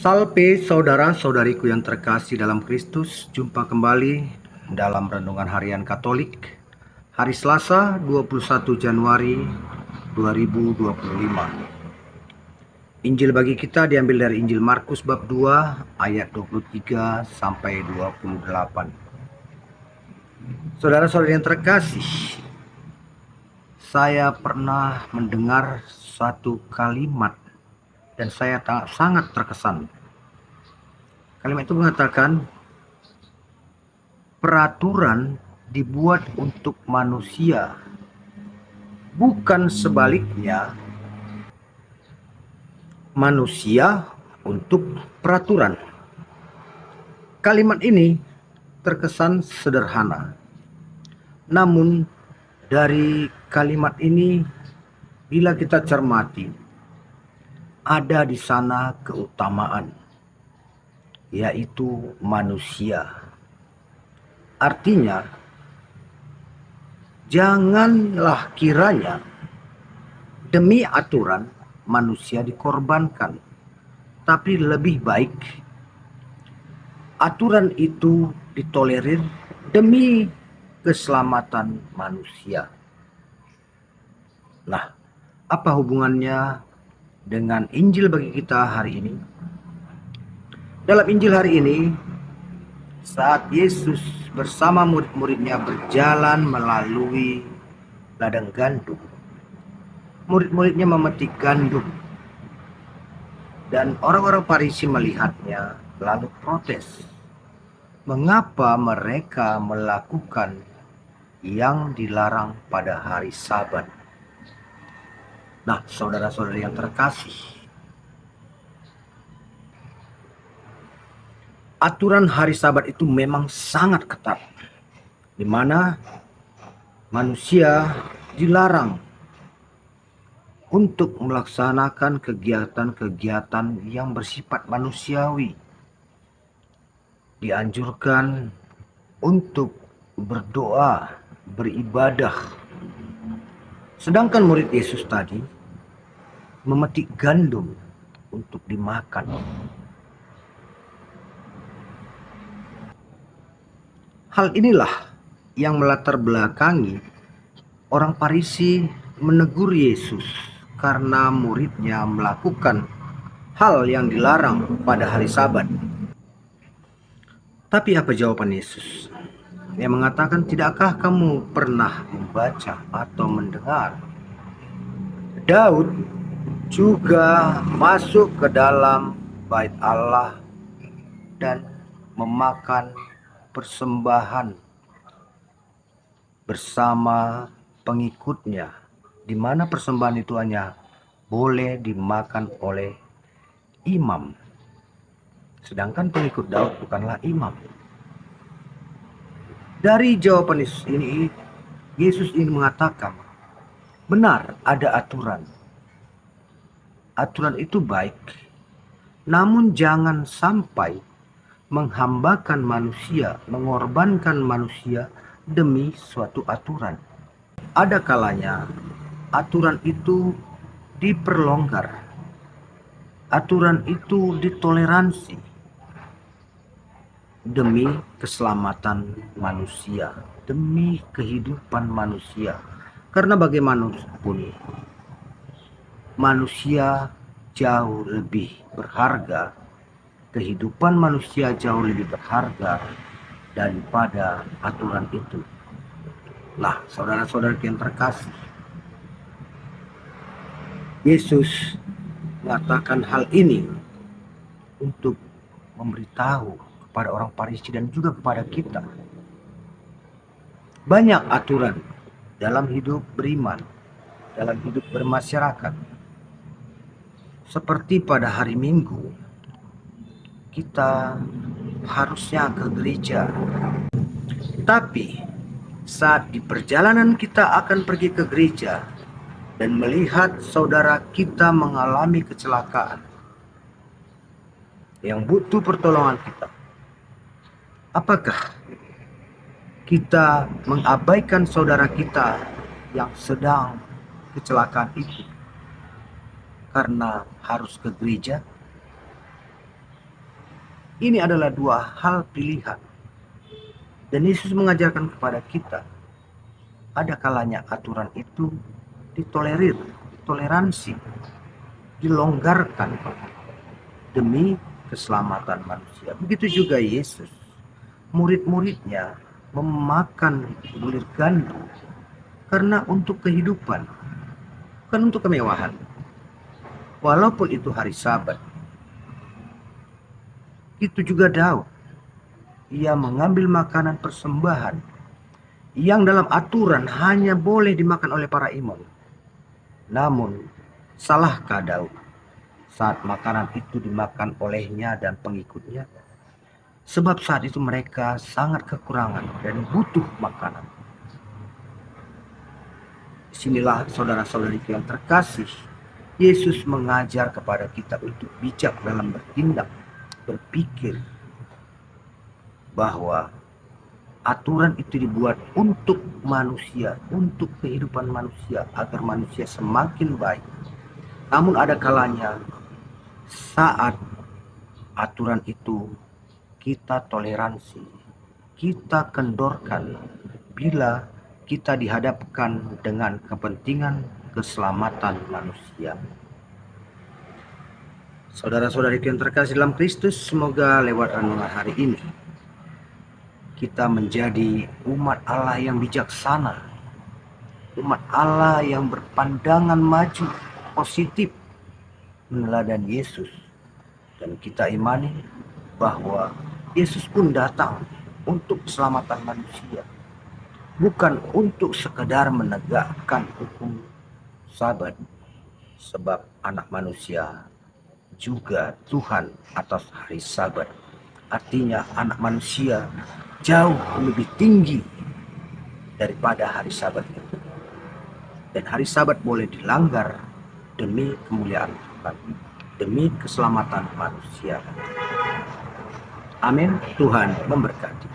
Salve saudara-saudariku yang terkasih dalam Kristus. Jumpa kembali dalam Renungan Harian Katolik hari Selasa 21 Januari 2025. Injil bagi kita diambil dari Injil Markus bab 2 ayat 23 sampai 28. Saudara-saudari yang terkasih, saya pernah mendengar satu kalimat dan saya sangat terkesan. Kalimat itu mengatakan, peraturan dibuat untuk manusia, bukan sebaliknya manusia untuk peraturan. Kalimat ini terkesan sederhana, namun dari kalimat ini bila kita cermati, ada di sana keutamaan, yaitu manusia. Artinya, janganlah kiranya demi aturan manusia dikorbankan, tapi lebih baik aturan itu ditolerir demi keselamatan manusia. Nah, apa hubungannya dengan Injil bagi kita hari ini? Dalam Injil hari ini, saat Yesus bersama murid-muridnya berjalan melalui ladang gandum, murid-muridnya memetik gandum, dan orang-orang Farisi melihatnya lalu protes. Mengapa mereka melakukan yang dilarang pada hari Sabat? Nah, saudara-saudari yang terkasih, aturan hari Sabat itu memang sangat ketat, di mana manusia dilarang untuk melaksanakan kegiatan-kegiatan yang bersifat manusiawi. Dianjurkan untuk berdoa, beribadah. Sedangkan murid Yesus tadi memetik gandum untuk dimakan. Hal inilah yang melatar belakangi orang Farisi menegur Yesus karena muridnya melakukan hal yang dilarang pada hari Sabat. Tapi apa jawaban Yesus? Dia mengatakan, tidakkah kamu pernah membaca atau mendengar Daud juga masuk ke dalam bait Allah dan memakan persembahan bersama pengikutnya, di mana persembahan itu hanya boleh dimakan oleh imam, sedangkan pengikut Daud bukanlah imam. Dari jawaban Yesus ini mengatakan, benar ada aturan. Aturan itu baik, namun jangan sampai menghambakan manusia, mengorbankan manusia demi suatu aturan. Ada kalanya aturan itu diperlonggar, aturan itu ditoleransi demi keselamatan manusia, demi kehidupan manusia. Karena bagaimanapun manusia jauh lebih berharga, kehidupan manusia jauh lebih berharga daripada aturan itu. Nah, saudara-saudara yang terkasih, Yesus mengatakan hal ini untuk memberitahu kepada orang Farisi dan juga kepada kita. Banyak aturan dalam hidup beriman, dalam hidup bermasyarakat. Seperti pada hari Minggu, kita harusnya ke gereja. Tapi saat di perjalanan kita akan pergi ke gereja dan melihat saudara kita mengalami kecelakaan yang butuh pertolongan kita, apakah kita mengabaikan saudara kita yang sedang kecelakaan itu karena harus ke gereja? Ini adalah dua hal pilihan. Dan Yesus mengajarkan kepada kita, ada kalanya aturan itu ditolerir, toleransi, dilonggarkan demi keselamatan manusia. Begitu juga Yesus. Murid-muridnya memakan bulir gandum karena untuk kehidupan, bukan untuk kemewahan. Walaupun itu hari Sabat. Itu juga Daud. Ia mengambil makanan persembahan yang dalam aturan hanya boleh dimakan oleh para imam. Namun, salahkah Daud saat makanan itu dimakan olehnya dan pengikutnya? Sebab saat itu mereka sangat kekurangan dan butuh makanan. Disinilah saudara-saudariku yang terkasih, Yesus mengajar kepada kita untuk bijak dalam bertindak, berpikir bahwa aturan itu dibuat untuk manusia, untuk kehidupan manusia, agar manusia semakin baik. Namun ada kalanya saat aturan itu kita toleransi, kita kendorkan bila kita dihadapkan dengan kepentingan keselamatan manusia. Saudara-saudari yang terkasih dalam Kristus, semoga lewat renungan hari ini kita menjadi umat Allah yang bijaksana, umat Allah yang berpandangan maju, positif, meneladani Yesus. Dan kita imani bahwa Yesus pun datang untuk keselamatan manusia, bukan untuk sekedar menegakkan hukum Sabat, sebab anak manusia juga Tuhan atas hari Sabat. Artinya anak manusia jauh lebih tinggi daripada hari Sabat itu. Dan hari Sabat boleh dilanggar demi kemuliaan Tuhan, demi keselamatan manusia. Amin. Tuhan memberkati.